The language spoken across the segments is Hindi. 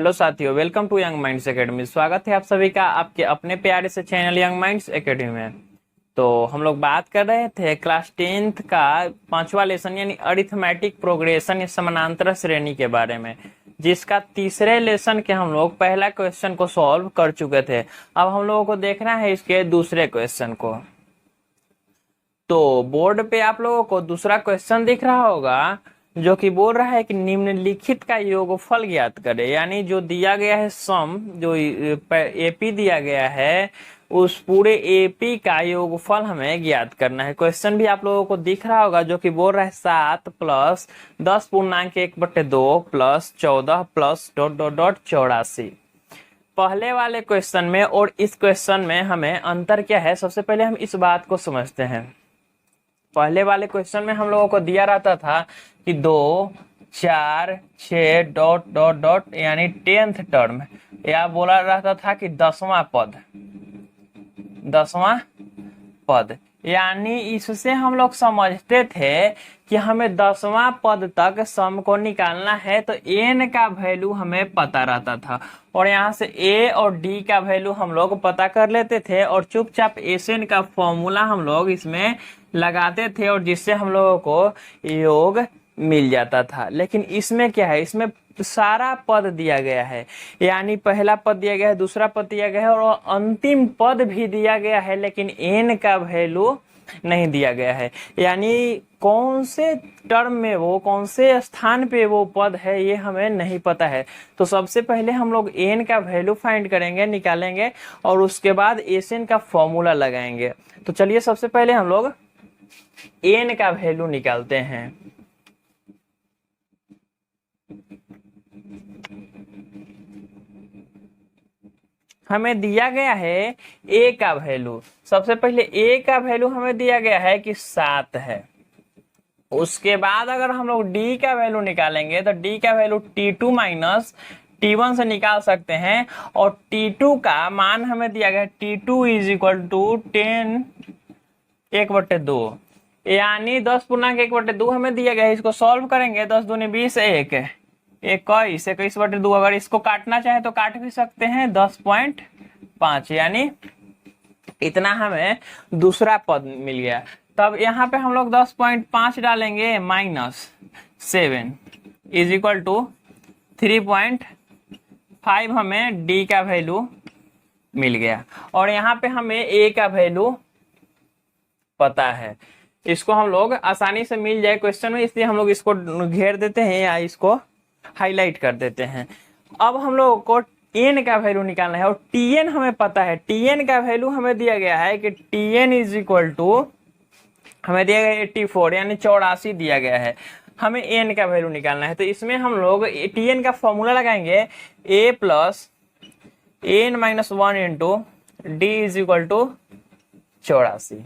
हेलो साथियों, welcome to young minds academy. स्वागत है आप सभी का आपके अपने प्यारे से चैनल यंग माइंड्स एकेडमी में। तो हम लोग बात कर रहे थे क्लास 10th का 5वां लेसन यानी अरिथमेटिक प्रोग्रेशन या समानांतर श्रेणी के बारे में, जिसका तीसरे लेसन के हम लोग पहला क्वेश्चन को सॉल्व कर चुके थे। अब हम लोगों को देखना है इसके दूसरे क्वेश्चन को। तो बोर्ड पे आप लोगों को दूसरा क्वेश्चन दिख रहा होगा, जो कि बोल रहा है कि निम्नलिखित का योगफल ज्ञात करें। यानी जो दिया गया है सम, जो एपी दिया गया है, उस पूरे एपी का योगफल हमें ज्ञात करना है। क्वेश्चन भी आप लोगों को दिख रहा होगा, जो कि बोल रहा है 7 प्लस 10.1/2 प्लस 14 प्लस ... 84। पहले वाले क्वेश्चन में और इस क्वेश्चन में हमें अंतर क्या है, सबसे पहले हम इस बात को समझते हैं। पहले वाले क्वेश्चन में हम लोगों को दिया रहता था कि 2, 4, 6 ... यानी 10th टर्म, या बोला रहता था कि 10वां पद। यानी इससे हम लोग समझते थे कि हमें 10वां पद तक सम को निकालना है, तो n का वैल्यू हमें पता रहता था और यहाँ से a और d का वैल्यू हम लोग पता कर लेते थे और चुपचाप SN का फॉर्मूला हम लोग इसमें लगाते थे और जिससे हम लोगों को योग मिल जाता था। लेकिन इसमें क्या है, इसमें सारा पद दिया गया है। यानी पहला पद दिया गया है, दूसरा पद दिया गया है और अंतिम पद भी दिया गया है, लेकिन n का वैल्यू नहीं दिया गया है। यानी कौन से टर्म में वो, कौन से स्थान पे वो पद है, ये हमें नहीं पता है। तो सबसे पहले हम लोग n का वैल्यू फाइंड करेंगे, निकालेंगे और उसके बाद SN का फॉर्मूला लगाएंगे। तो चलिए सबसे पहले हम लोग n का वैल्यू निकालते हैं। हमें दिया गया है a का वैल्यू। सबसे पहले a का वैल्यू हमें दिया गया है कि 7 है। उसके बाद अगर हम लोग d का वैल्यू निकालेंगे तो d का वैल्यू T2 माइनस T1 से निकाल सकते हैं और T2 का मान हमें दिया गया है T2 इज इक्वल टू 10 1/2, यानी 10.1/2 हमें दिया गया है। इसको सॉल्व करेंगे, 10 दूनी 20, 21/2। अगर इसको काटना चाहे तो काट भी सकते हैं, 10.5, यानी इतना हमें दूसरा पद मिल गया। तब यहाँ पे हम लोग 10.5 डालेंगे माइनस 7 इज इक्वल टू 3.5, हमें डी का वैल्यू मिल गया और यहाँ पे हमें ए का वैल्यू पता है। इसको हम लोग आसानी से मिल जाए क्वेश्चन में, इसलिए हम लोग इसको घेर देते हैं या इसको हाईलाइट कर देते हैं। अब हम लोग को n का वैल्यू निकालना है और tn हमें पता है। tn का वैल्यू हमें दिया गया है कि tn इज इक्वल टू, हमें दिया गया 84 यानी 84 दिया गया है। हमें n का वैल्यू निकालना है, तो इसमें हम लोग tn का फॉर्मूला लगाएंगे, a plus n minus 1 into D is equal to 84।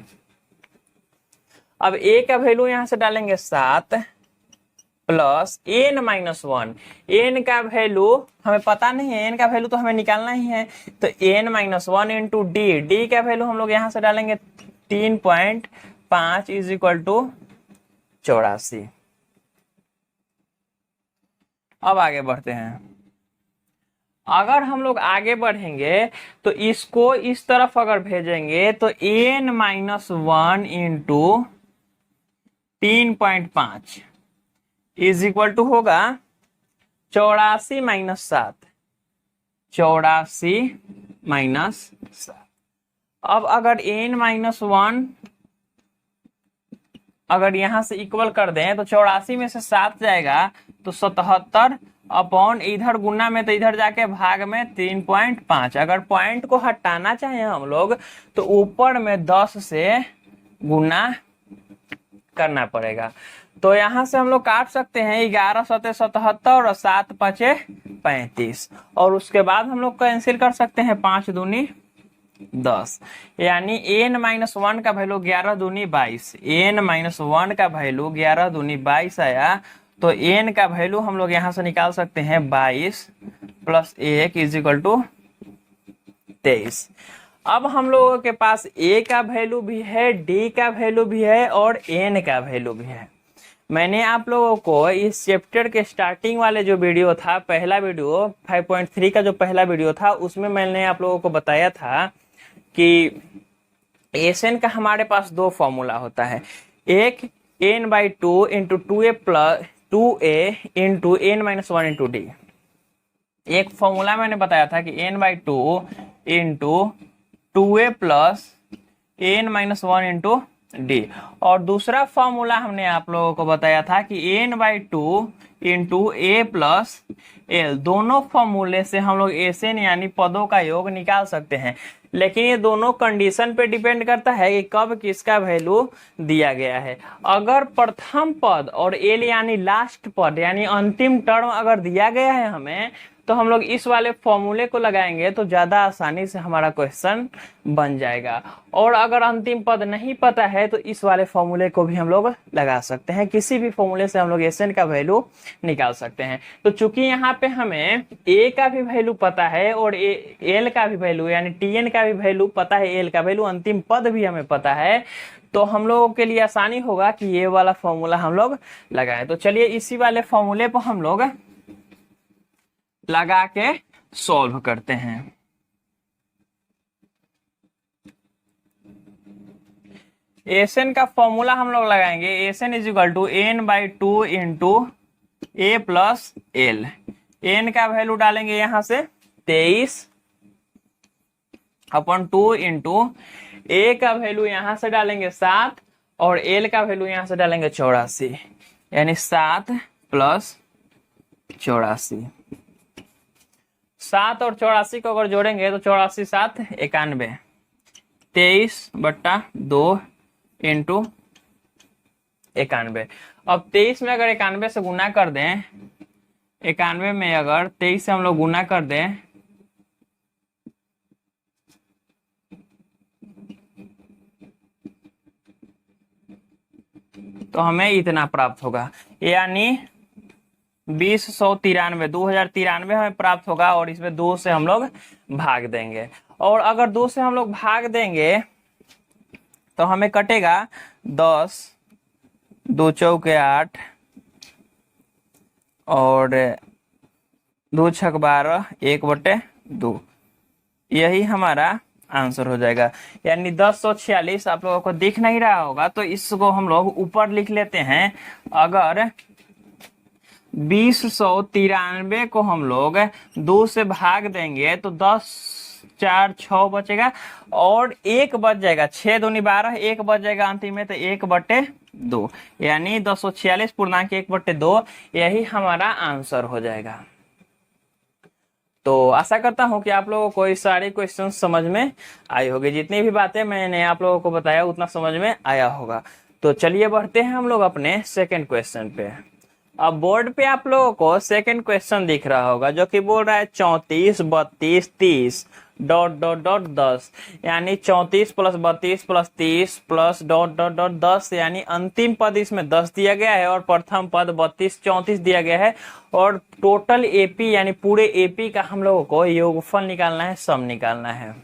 अब a का वैल्यू यहां से डालेंगे 7 प्लस n माइनस 1। n का वैल्यू हमें पता नहीं है, n का वैल्यू तो हमें निकालना ही है, तो n माइनस 1 इंटू डी का वैल्यू हम लोग यहां से डालेंगे 3.5 इज इक्वल टू 84। अब आगे बढ़ते हैं। अगर हम लोग आगे बढ़ेंगे तो इसको इस तरफ अगर भेजेंगे तो n minus 1 into 3.5 is equal to होगा 84 माइनस 7। 84 माइनस 7। अब अगर n माइनस 1 अगर यहां से इक्वल कर दें तो 84 में से 7 जाएगा तो 77 अपॉन इधर गुना में, तो इधर जाके भाग में 3.5। अगर पॉइंट को हटाना चाहे हम लोग तो ऊपर में 10 से गुना करना पड़ेगा। तो यहां से हम लोग काट सकते हैं 11 7 77 और 7 5 35 और उसके बाद हम लोग कैंसिल कर सकते हैं 5 दूनी 10, यानी n माइनस 1 का वैल्यू 11 दूनी 22। n माइनस 1 का वैल्यू 11 दूनी 22 आया, तो n का वैल्यू हम लोग यहां से निकाल सकते हैं 22 प्लस 1 इज इक्वल टू 23। अब हम लोगों के पास a का वैल्यू भी है, d का वैल्यू भी है और n का वैल्यू भी है। मैंने आप लोगों को इस चैप्टर के स्टार्टिंग वाले जो वीडियो था, पहला वीडियो 5.3 का जो पहला वीडियो था, उसमें मैंने आप लोगों को बताया था कि एसएन का हमारे पास दो फॉर्मूला होता है, एक n/2 into 2a plus 2a into n-1 into D. एक फॉर्मूला मैंने बताया था कि n/2 into 2a plus n-1 into D, और दूसरा फॉर्मूला हमने आप लोगों को बताया था कि n/2 into A plus L. दोनों फॉर्मूले से हम लोग एसएन यानी पदों का योग निकाल सकते हैं, लेकिन ये दोनों कंडीशन पे डिपेंड करता है कि कब किसका वैल्यू दिया गया है। अगर प्रथम पद और एल यानी लास्ट पद यानी अंतिम टर्म अगर दिया गया है हमें, तो हम लोग इस वाले फॉर्मूले को लगाएंगे तो ज्यादा आसानी से हमारा क्वेश्चन बन जाएगा। और अगर अंतिम पद नहीं पता है तो इस वाले फॉर्मूले को भी हम लोग लगा सकते हैं, किसी भी फॉर्मूले से हम लोग एसएन का वैल्यू निकाल सकते हैं। तो चूंकि यहाँ पे हमें ए का भी वैल्यू पता है और एल का भी वैल्यू यानी टीएन का भी वैल्यू पता है, एल का वैल्यू, अंतिम पद भी हमें पता है, तो हम लोगों के लिए आसानी होगा कि ये वाला फॉर्मूला हम लोग लगाएं। तो चलिए इसी वाले फॉर्मूले पर हम लोग लगा के सॉल्व करते हैं। एसएन का फॉर्मूला हम लोग लगाएंगे, SN is equal to n/2 into A plus L. N का वैल्यू डालेंगे यहां से 23/2 इंटू ए का वैल्यू यहां से डालेंगे 7 और एल का वैल्यू यहां से डालेंगे 84, यानी 7 प्लस 84। 7 और 84 को अगर जोड़ेंगे तो 84 7 91, 23/2 इंटू 91। अब 23 में अगर 91 से गुना कर दें, 91 में अगर 23 से हम लोग गुना कर दें तो हमें इतना प्राप्त होगा, यानी 2093 हमें प्राप्त होगा। और इसमें 2 से हम लोग भाग देंगे, और अगर 2 से हम लोग भाग देंगे तो हमें कटेगा 10, 2 चौके 8 और 2 छक 12, 1/2। यही हमारा आंसर हो जाएगा, यानी 1046। आप लोगों को दिख नहीं रहा होगा तो इसको हम लोग ऊपर लिख लेते हैं। अगर 2093 को हम लोग 2 से भाग देंगे तो 10 4 6 बचेगा और 1 बच जाएगा, 6 दूनी 12, 1 बच जाएगा अंतिम में, तो 1/2, यानी 1046 पूर्णांक 1/2 यही हमारा आंसर हो जाएगा। तो आशा करता हूं कि आप लोगों को ये सारे क्वेश्चन समझ में आई होगी, जितनी भी बातें मैंने आप लोगों को बताया उतना समझ में आया होगा। तो चलिए बढ़ते हैं हम लोग अपने सेकंड क्वेश्चन पे। अब बोर्ड पे आप लोगों को सेकंड क्वेश्चन दिख रहा होगा जो कि बोल रहा है 34 32 30 ... 10, यानी 34 प्लस 32 प्लस 30 प्लस ... 10, यानी अंतिम पद इसमें 10 दिया गया है और प्रथम पद 32 34 दिया गया है, और टोटल एपी यानी पूरे एपी का हम लोगों को योगफल निकालना है, सम निकालना है।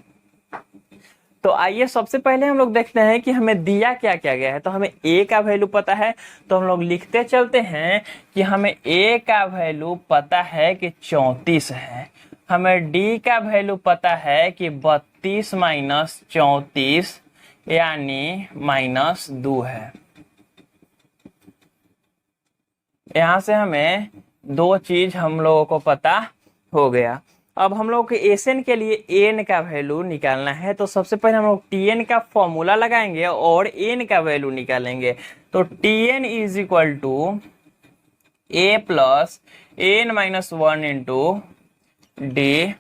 तो आइए सबसे पहले हम लोग देखते हैं कि हमें दिया क्या क्या गया है। तो हमें ए का वैल्यू पता है, तो हम लोग लिखते चलते हैं कि हमें ए का वैल्यू पता है कि 34 है, हमें डी का वैल्यू पता है कि 32 माइनस 34 यानी -2 है। यहां से हमें 2 चीज हम लोगों को पता हो गया। अब हम लोग के एसएन के लिए एन का वैल्यू निकालना है, तो सबसे पहले हम लोग टीएन का फॉर्मूला लगाएंगे और एन का वैल्यू निकालेंगे। तो TN is equal to a plus n-1 into d,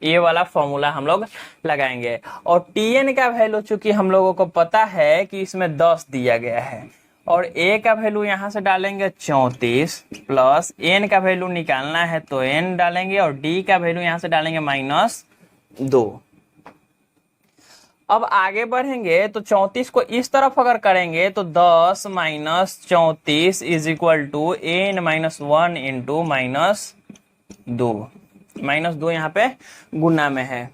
ये वाला फॉर्मूला हम लोग लगाएंगे। और टीएन का वैल्यू चूंकि हम लोगों को पता है कि इसमें 10 दिया गया है, और ए का वैल्यू यहां से डालेंगे 34 प्लस एन का वैल्यू निकालना है तो एन डालेंगे, और डी का वैल्यू यहां से डालेंगे -2। अब आगे बढ़ेंगे तो 34 को इस तरफ अगर करेंगे तो 10 minus 34 is equal to n-1 into -2। -2 यहाँ पे गुना में है।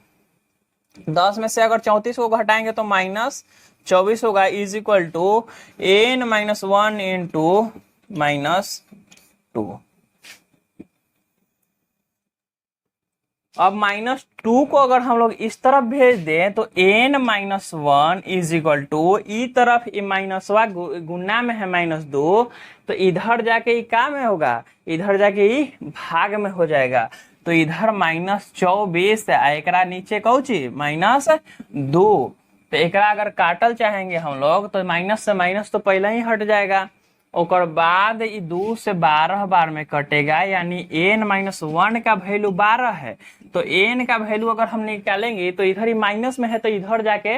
10 में से अगर 34 को घटाएंगे तो -24 होगा, is equal to n-1 into -2। अब -2 को अगर हम लोग इस तरफ भेज दें तो n-1 इज इक्वल टू ई तरफ माइनसवा गुना में है -2, तो इधर जाके ई का में होगा, इधर जाके ई भाग में हो जाएगा। तो इधर -24 एकरा नीचे कौची -2। तो एकरा अगर काटल चाहेंगे हम लोग तो माइनस से माइनस तो पहले ही हट जाएगा, और बाद 2 से 12 बार में कटेगा, यानी n-1 का वैल्यू 12 है। तो n का वैल्यू अगर हम निकालेंगे तो इधर ही माइनस में है, तो इधर जाके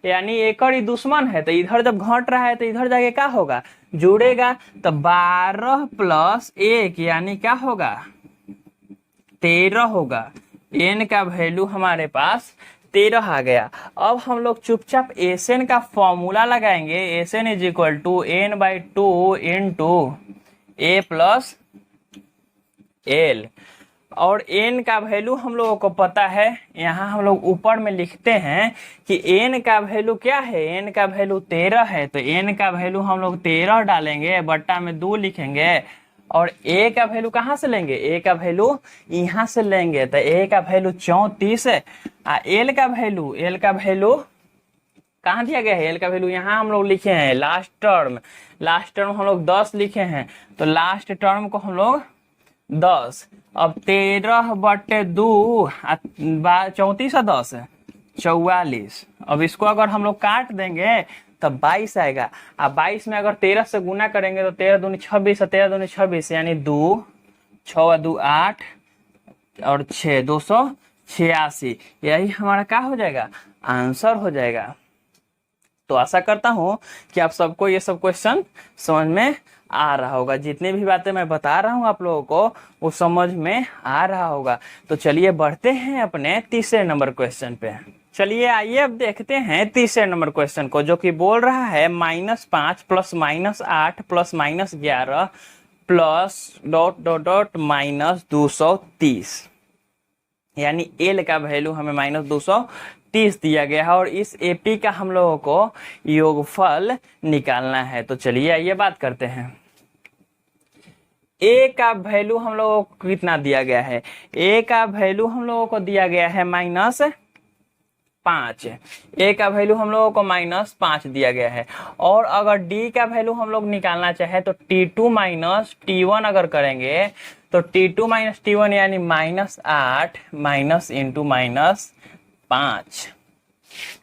यानी एक ही दुश्मन है, तो इधर जब घट रहा है तो इधर जाके क्या होगा, जुड़ेगा। तो 12 + 1 यानी क्या होगा, 13 होगा। n का वैल्यू हमारे पास 13 आ गया। अब हम लोग चुपचाप एसएन का फॉर्मूला लगाएंगे। SN is equal to n/2 into a + l, और n का वैल्यू हम लोगों को पता है, यहाँ हम लोग ऊपर में लिखते हैं कि n का वैल्यू क्या है, n का वैल्यू 13 है। तो n का वैल्यू हम लोग 13 डालेंगे, बट्टा में 2 लिखेंगे, और a का वैल्यू कहाँ से लेंगे, a का वैल्यू यहाँ से लेंगे। तो a का वैल्यू 34 है। l का वैल्यू कहाँ दिया गया है, l का वैल्यू यहाँ हम लोग लिखे हैं, लास्ट टर्म हम लोग 10 लिखे हैं, तो लास्ट टर्म को हम लोग 10। अब 13/2 34 और 10 44। अब इसको अगर हम लोग काट देंगे तब 22 आएगा। अब 22 में अगर 13 से गुना करेंगे तो 13 दूनी 26, 13 दूनी 26 यानी 2, 6 2 8 और 6 286। यही हमारा क्या हो जाएगा, आंसर हो जाएगा। तो आशा करता हूं कि आप सबको ये सब क्वेश्चन समझ में आ रहा होगा। जितनी भी बातें मैं बता रहा हूं आप लोगों को वो समझ में आ रहा होगा। तो चलिए बढ़ते हैं अपने तीसरे नंबर क्वेश्चन पे। चलिए आइए अब देखते हैं तीसरे नंबर क्वेश्चन को, जो कि बोल रहा है -5 + -8 + -11 + ... -230, यानी एल का वैल्यू हमें -230 दिया गया है, और इस एपी का हम लोगों को योगफल निकालना है। तो चलिए आइए बात करते हैं। ए का वैल्यू हम लोगों को कितना दिया गया है, ए का वैल्यू हम लोगों को दिया गया है -5। ए का वैल्यू हम लोगों को -5 दिया गया है। और अगर डी का वैल्यू हम लोग निकालना चाहे तो T2 - T1 अगर करेंगे तो T2 - T1 यानी -8 इंटू -5,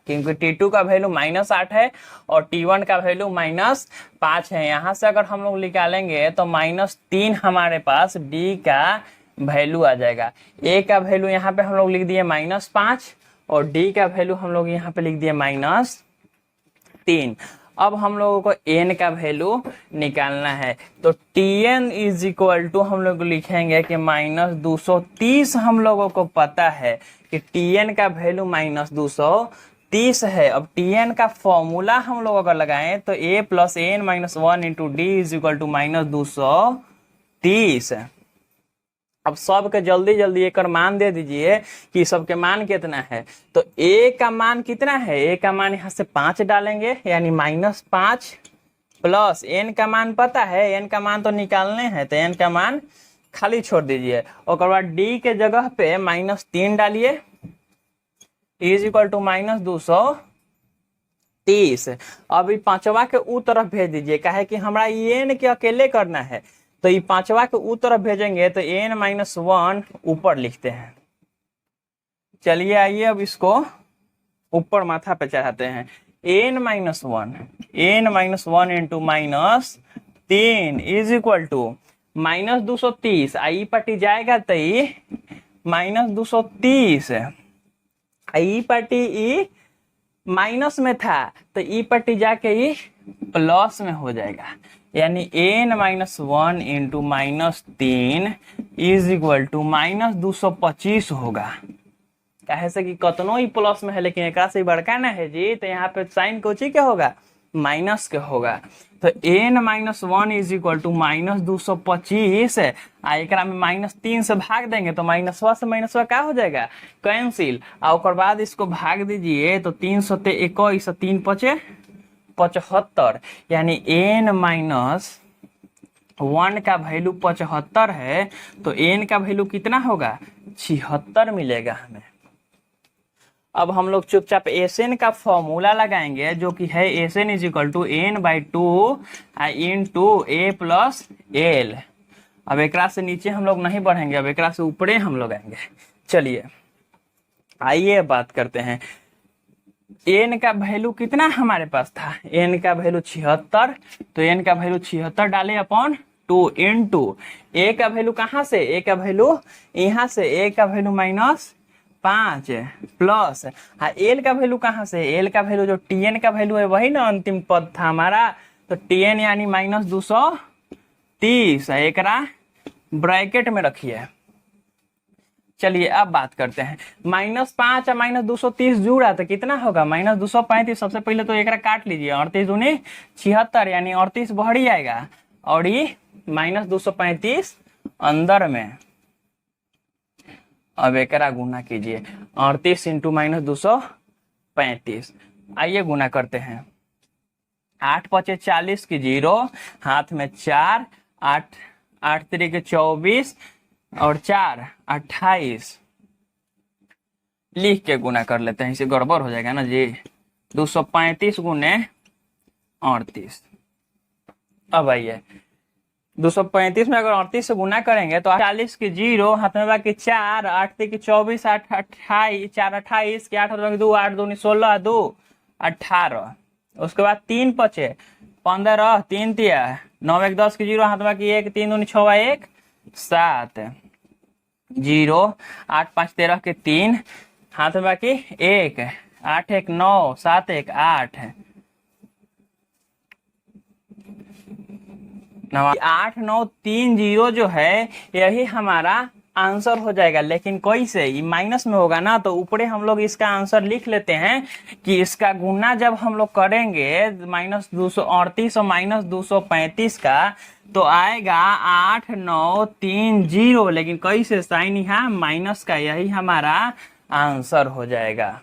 क्योंकि T2 का वैल्यू -8 है और T1 का वैल्यू -5 है। यहाँ से अगर हम लोग निकालेंगे तो -3 हमारे पास डी का वैल्यू आ जाएगा। ए का वैल्यू यहाँ पे हम लोग लिख दिए -5 और डी का वैल्यू हम लोग यहाँ पे लिख दिए -3। अब हम लोगों को n का वैल्यू निकालना है, तो Tn इज इक्वल टू हम लोग लिखेंगे कि -230। हम लोगों को पता है कि Tn का वैल्यू -230 है। अब Tn का फॉर्मूला हम लोग अगर लगाएं तो a + n-1 into D is equal to -230। अब सबके जल्दी जल्दी एक मान दे दीजिए कि सबके मान कितना है। तो a का मान कितना है, a का मान यहाँ से 5 डालेंगे, यानी -5 प्लस n का मान पता है, n का मान तो निकालने हैं, तो n का मान खाली छोड़ दीजिए। और बाद d के जगह पे -3 डालिए, इज इक्वल टू -230। अब ये पांचवा के ऊ तरफ भेज दीजिए, काहे कि हमरा n के अकेले करना है, तो ये पांचवा के ऊ तरफ भेजेंगे तो n-1 ऊपर लिखते हैं। चलिए आइए अब इसको ऊपर माथा पे चढ़ाते हैं। n-1 into -3 is equal to -230। आई पट्टी जाएगा तो ये -230, ई पट्टी ई माइनस में था तो ई पट्टी जाके ई प्लस में हो जाएगा, यानी n-1 into -3 is equal to -225 होगा। कहे से कि कतनो ही प्लस में है लेकिन एक से बड़का ना है जी, तो यहाँ पे साइन कोची के होगा, माइनस के होगा। तो n-1 इज इक्वल टू -225 है, एक में -3 से भाग देंगे तो माइनसवा से माइनसवा क्या हो जाएगा, कैंसिल। और बाद इसको भाग दीजिए तो 3 × 21 3 × 5 = 75, यानी n-225 1 का वैल्यू 75 है तो n का वैल्यू कितना होगा, 76 मिलेगा हमें। अब हम लोग चुपचाप Sn का फॉर्मूला लगाएंगे जो कि है Sn is equal to n/2 into a plus l. अब एक से नीचे हम लोग नहीं बढ़ेंगे, अब एक से ऊपरे हम लोग आएंगे। चलिए आइए बात करते हैं। n का वैल्यू कितना हमारे पास था, n का वैल्यू 76, तो n का वैल्यू 76 डाले अपॉन 2 इंटू a का वैल्यू कहाँ से, a का वैल्यू यहाँ से, a का वैल्यू -5 प्लस एल का वैल्यू कहाँ से, एल का वैल्यू जो tn का वैल्यू है वही ना अंतिम पद था हमारा, तो tn यानी -230 एक ब्रैकेट में रखिए। चलिए अब बात करते हैं, -5 और -230 जुड़ा तो कितना होगा, -235। सबसे पहले तो एक काट लीजिए, 38 दूनी 76 यानी 38 बाहर ही आएगा और ये -235 अंदर में। अब एक गुना कीजिए, 38 इंटू -235। आइए गुना करते हैं, 8 × 5 = 40 की 0, हाथ में 4, 8 8 3 के 24 और 4 28। लिख के गुना कर लेते हैं, इसे गड़बड़ हो जाएगा ना जी। 235 गुने 38। अब आइए 235 में अगर 38 से गुना करेंगे तो 40 की 0, हाथ में बाकी 4, 8 3 के 24, 8 28, 4 28 के 8 2, 8 दूनी 16, 2 18। उसके बाद 3 बचे, 15, 3 तिया 9 1 10 की 0, हाथ में बाकी 1, 3 दूनी 6 1 7, 0 8 5 13 के 3, हाथ में बाकी 1, 8 1 9, 7 1 8। 8 9 3 0 जो है यही हमारा आंसर हो जाएगा। लेकिन कैसे, ये माइनस में होगा ना, तो ऊपरे हम लोग इसका आंसर लिख लेते हैं कि इसका गुना जब हम लोग करेंगे -238 और -235 का, तो आएगा 8 9 3 0। लेकिन कैसे, साइन यहाँ माइनस का, यही हमारा आंसर हो जाएगा।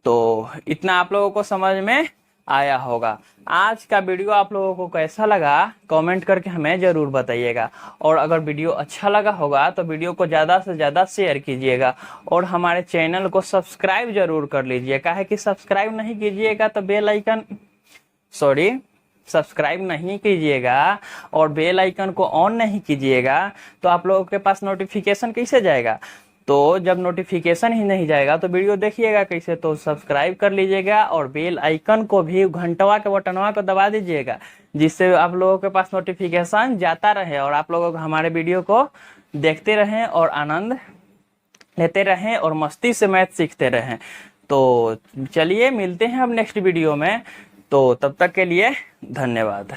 तो इतना आप लोगों को समझ में आया होगा। आज का वीडियो आप लोगों को कैसा लगा कमेंट करके हमें जरूर बताइएगा, और अगर वीडियो अच्छा लगा होगा तो वीडियो को ज़्यादा से ज़्यादा शेयर कीजिएगा और हमारे चैनल को सब्सक्राइब जरूर कर लीजिए। काहे कि सब्सक्राइब नहीं कीजिएगा तो सब्सक्राइब नहीं कीजिएगा और बेल आइकन को ऑन नहीं कीजिएगा तो आप लोगों के पास नोटिफिकेशन कैसे जाएगा। तो जब नोटिफिकेशन ही नहीं जाएगा तो वीडियो देखिएगा कैसे। तो सब्सक्राइब कर लीजिएगा और बेल आइकन को भी घंटवा के बटनवा को दबा दीजिएगा, जिससे आप लोगों के पास नोटिफिकेशन जाता रहे और आप लोगों को हमारे वीडियो को देखते रहें और आनंद लेते रहें और मस्ती से मैथ सीखते रहें। तो चलिए मिलते हैं अब नेक्स्ट वीडियो में, तो तब तक के लिए धन्यवाद।